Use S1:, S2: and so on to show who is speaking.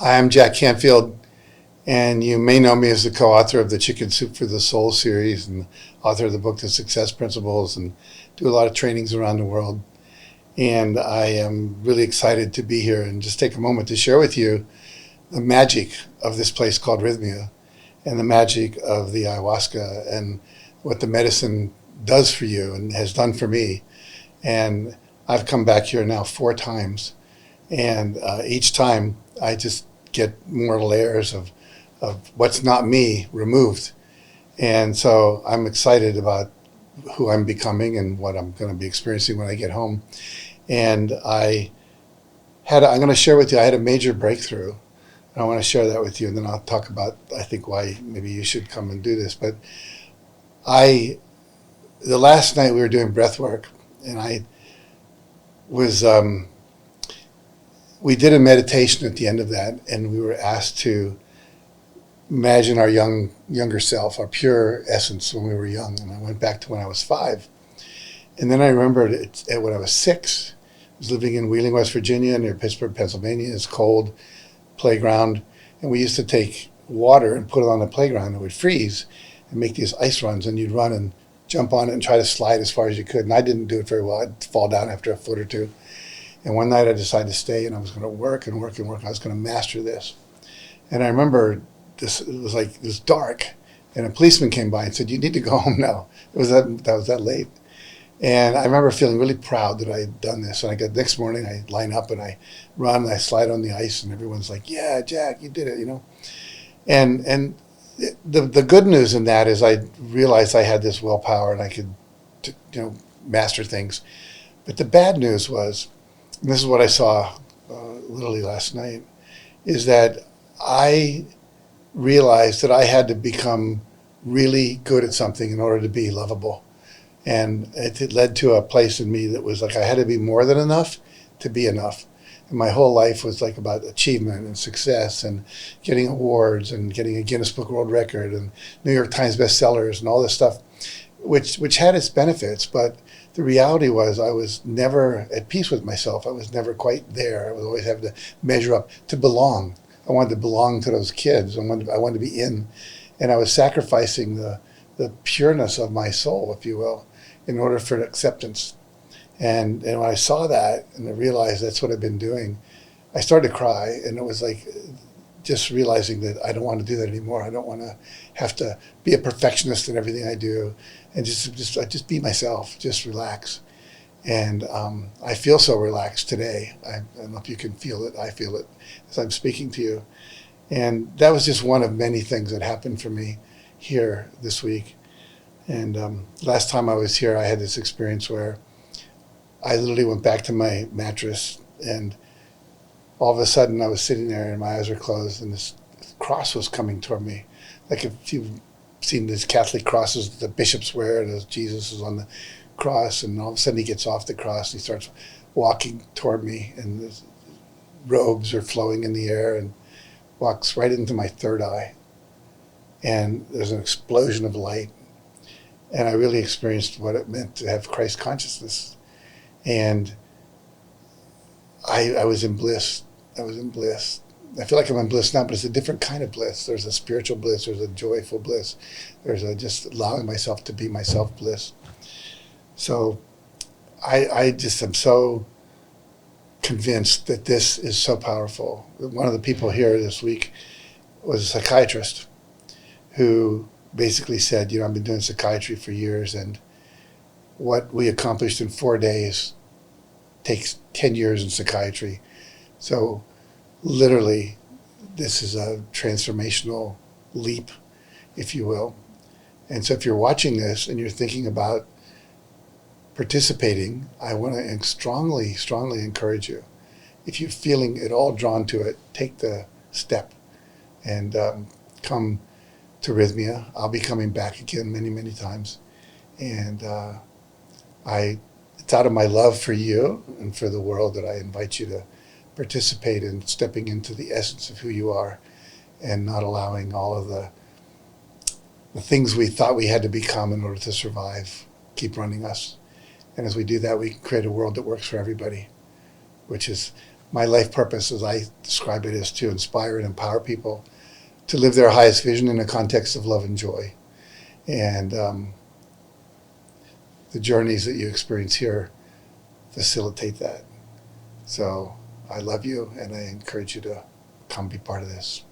S1: Hi, I'm Jack Canfield, and you may know me as the co-author of the Chicken Soup for the Soul series and author of the book, The Success Principles, and do a lot of trainings around the world. And I am really excited to be here and just take a moment to share with you the magic of this place called Rythmia and the magic of the ayahuasca and what the medicine does for you and has done for me. And I've come back here now 4 times, and each time I just get more layers of what's not me removed. And so I'm excited about who I'm becoming and what I'm going to be experiencing when I get home. And I'm going to share with you, I had a major breakthrough. And I want to share that with you, and then I'll talk about, I think, why maybe you should come and do this. But the last night we were doing breath work, and I was, we did a meditation at the end of that, and we were asked to imagine our younger self, our pure essence when we were young. And I went back to when I was 5. And then I remembered when I was 6, I was living in Wheeling, West Virginia, near Pittsburgh, Pennsylvania. It's cold playground. And we used to take water and put it on the playground. It would freeze and make these ice runs. And you'd run and jump on it and try to slide as far as you could. And I didn't do it very well. I'd fall down after a foot or two. And one night I decided to stay, and I was going to work and work and work. I was going to master this. And I remember it was dark, and a policeman came by and said, "You need to go home now." It was that late. And I remember feeling really proud that I had done this. And the next morning I line up and I run and I slide on the ice, and everyone's like, "Yeah, Jack, you did it," And the good news in that is I realized I had this willpower and I could, master things. But the bad news was, and this is what I saw literally last night, is that I realized that I had to become really good at something in order to be lovable. And it led to a place in me that was like I had to be more than enough to be enough. And my whole life was like about achievement and success and getting awards and getting a Guinness Book World Record and New York Times bestsellers and all this stuff, which had its benefits. But the reality was I was never at peace with myself. I was never quite there. I was always having to measure up to belong. I wanted to belong to those kids. I wanted to be in. And I was sacrificing the pureness of my soul, if you will, in order for acceptance. And when I saw that and I realized that's what I've been doing, I started to cry. And it was like just realizing that I don't want to do that anymore. I don't want to have to be a perfectionist in everything I do, and just be myself, just relax. And I feel so relaxed today. I don't know if you can feel it. I feel it as I'm speaking to you. And that was just one of many things that happened for me here this week. And last time I was here, I had this experience where I literally went back to my mattress, and all of a sudden I was sitting there and my eyes were closed, and this cross was coming toward me. Like if you've seen these Catholic crosses the bishops wear, and Jesus is on the cross, and all of a sudden he gets off the cross and he starts walking toward me, and his robes are flowing in the air, and walks right into my third eye. And there's an explosion of light. And I really experienced what it meant to have Christ consciousness. And I was in bliss. I was in bliss. I feel like I'm in bliss now, but it's a different kind of bliss. There's a spiritual bliss. There's a joyful bliss. There's a just allowing myself to be myself bliss. So I just am so convinced that this is so powerful. One of the people here this week was a psychiatrist who basically said, I've been doing psychiatry for years, and what we accomplished in 4 days takes 10 years in psychiatry. So literally, this is a transformational leap, if you will. And so if you're watching this and you're thinking about participating, I want to strongly, strongly encourage you. If you're feeling at all drawn to it, take the step and come to Rythmia. I'll be coming back again many, many times. And it's out of my love for you and for the world that I invite you to participate in stepping into the essence of who you are and not allowing all of the things we thought we had to become in order to survive keep running us. And as we do that, we create a world that works for everybody, which is my life purpose, as I describe it, is to inspire and empower people to live their highest vision in a context of love and joy. And the journeys that you experience here facilitate that. So I love you, and I encourage you to come be part of this.